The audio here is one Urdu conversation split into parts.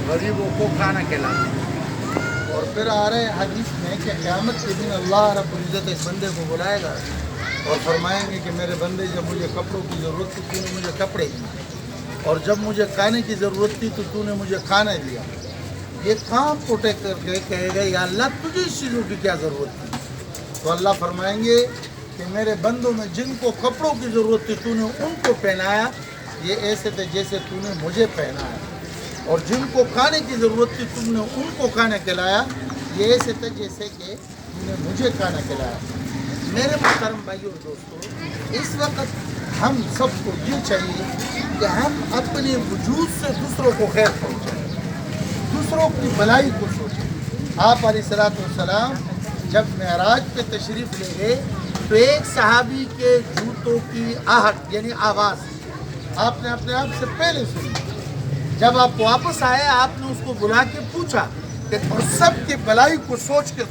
غریبوں کو کھانا کھلاتے ہیں۔ اور پھر آ رہے ہیں حدیث میں کہ قیامت کے دن اللہ رب العزت اس بندے کو بلائے گا اور فرمائیں گے کہ میرے بندے، جب مجھے کپڑوں کی ضرورت تھی تو نے مجھے کپڑے دیے، اور جب مجھے کھانے کی ضرورت تھی تو نے مجھے کھانا دیا۔ یہ کام پروٹیکٹ کر کے کہے گا یا اللہ تجھے اس چیزوں کی کیا ضرورت تھی؟ تو اللہ فرمائیں گے کہ میرے بندوں میں جن کو کپڑوں کی ضرورت تھی تو نے ان کو پہنایا، یہ ایسے تھے جیسے تو نے مجھے پہنایا، اور جن کو کھانے کی ضرورت تھی تم نے ان کو کھانا کھلایا، یہ ایسے تھے جیسے کہ تم نے مجھے کھانا کھلایا۔ میرے محترم بھائی اور دوستو، اس وقت ہم سب کو یہ چاہیے کہ ہم اپنے وجود سے دوسروں کو خیر پہنچائیں، دوسروں کی بھلائی کو سوچیں۔ آپ علیہ السلام جب معراج پہ تشریف لے گئے تو ایک صحابی کے جوتوں کی آہٹ یعنی آواز آپ نے اپنے آپ سے پہلے سنی۔ جب آپ واپس آئے آپ نے اس کو بلا کے پوچھا کہ اور سب کی بھلائی کو سوچ کے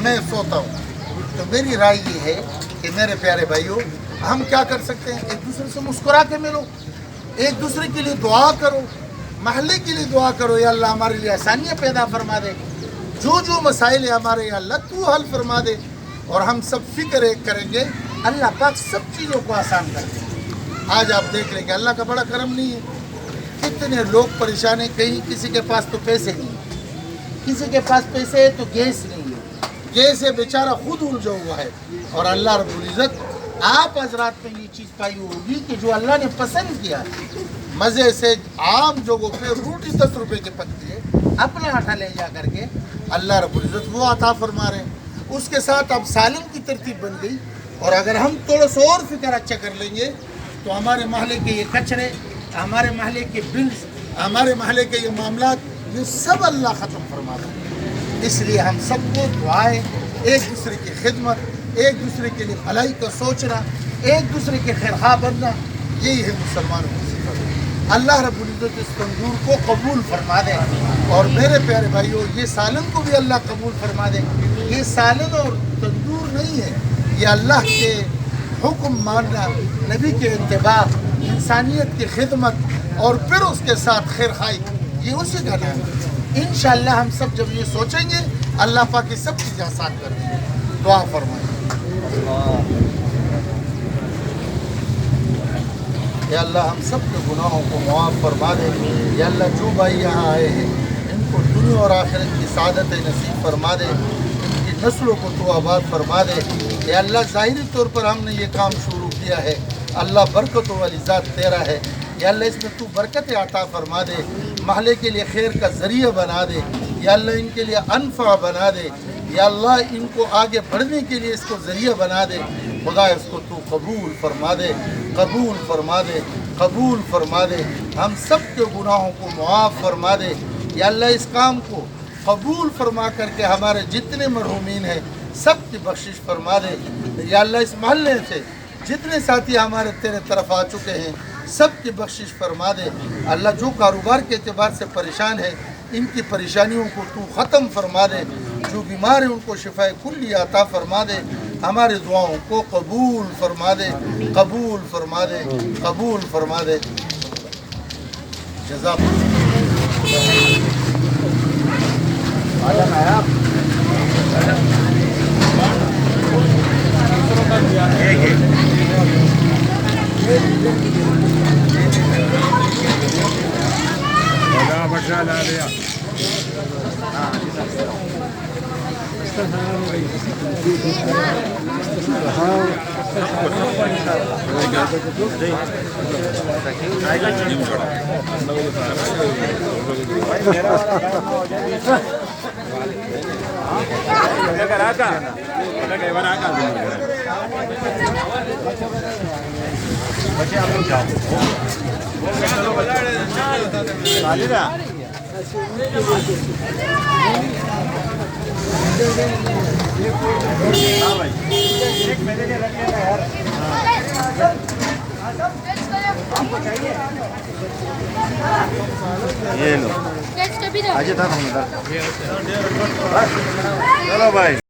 میں سوتا ہوں۔ تو میری رائے یہ ہے کہ میرے پیارے بھائیوں، ہم کیا کر سکتے ہیں؟ ایک دوسرے سے مسکرا کے ملو، ایک دوسرے کے لیے دعا کرو، محلے کے لیے دعا کرو، یا اللہ ہمارے لیے آسانیاں پیدا فرما دے، جو مسائل ہیں ہمارے یا اللہ تو حل فرما دے، اور ہم سب فکر ایک کریں گے، اللہ پاک سب چیزوں کو آسان کر دے۔ آج آپ دیکھ لیں کہ اللہ کا بڑا کرم نہیں ہے، کتنے لوگ پریشان ہیں، کہیں کسی کے پاس تو پیسے نہیں ہیں، کسی کے پاس پیسے ہے تو گیس نہیں ہے، گیس ہے بیچارہ خود الجھا ہوا ہے، اور اللہ رب العزت آپ حضرات میں یہ چیز پائی ہوگی کہ جو اللہ نے پسند کیا مزے سے عام جگہوں پہ روٹی 10 روپے کے پکتی ہے، اپنا آٹا لے جا کر کے اللہ رب العزت وہ عطا فرما رہے ہیں۔ اس کے ساتھ اب سالن کی ترتیب بن گئی، اور اگر ہم تھوڑا سا اور فکر اچھا کر لیں گے تو ہمارے محلے کے یہ کچرے، ہمارے محلے کے بلز، ہمارے محلے کے یہ معاملات، یہ سب اللہ ختم فرما دیں۔ اس لیے ہم سب کو دعائیں، ایک دوسرے کی خدمت، ایک دوسرے کے لیے بھلائی کا سوچنا، ایک دوسرے کے خیرخواہ بننا، یہی ہے مسلمانوں کی صفت۔ اللہ رب العزت اس تندور کو قبول فرما دے، اور میرے پیارے بھائیوں یہ سالن کو بھی اللہ قبول فرما دے۔ یہ سالن اور تندور نہیں ہے، یہ اللہ کے حکم ماننا، نبی کے اتباع، انسانیت کی خدمت، اور پھر اس کے ساتھ خیر خواہی، یہ اسی کا نام ہے۔ انشاءاللہ ہم سب جب یہ سوچیں گے اللہ پاک کی سب چیزیں آسان کر دیں گے۔ دعا فرمائیں۔ یا اللہ ہم سب کے گناہوں کو معاف فرما دے۔ یا اللہ جو بھائی یہاں آئے ہیں ان کو دنیا اور آخرت کی سعادت نصیب فرما دے، ان کی نسلوں کو تو آباد فرما دے۔ یا اللہ ظاہری طور پر ہم نے یہ کام شروع کیا ہے، اللہ برکتوں والی ذات تیرا ہے، یا اللہ اس میں تو برکت عطا فرما دے، محلے کے لیے خیر کا ذریعہ بنا دے، یا اللہ ان کے لیے انفع بنا دے، یا اللہ ان کو آگے بڑھنے کے لیے اس کو ذریعہ بنا دے۔ خدا اس کو تو قبول فرما دے، قبول فرما دے، قبول فرما دے، ہم سب کے گناہوں کو معاف فرما دے۔ یا اللہ اس کام کو قبول فرما کر کے ہمارے جتنے مرحومین ہیں سب کی بخشش فرما دے۔ یا اللہ اس محلے سے جتنے ساتھی ہمارے تیرے طرف آ چکے ہیں سب کی بخشش فرما دے۔ اللہ جو کاروبار کے اعتبار سے پریشان ہے ان کی پریشانیوں کو تو ختم فرما دے، جو بیمار ہیں ان کو شفاء کلی عطا فرما دے، ہمارے دعاؤں کو قبول فرما دے، قبول فرما دے، قبول فرما دے۔ جزاک چلو بھائی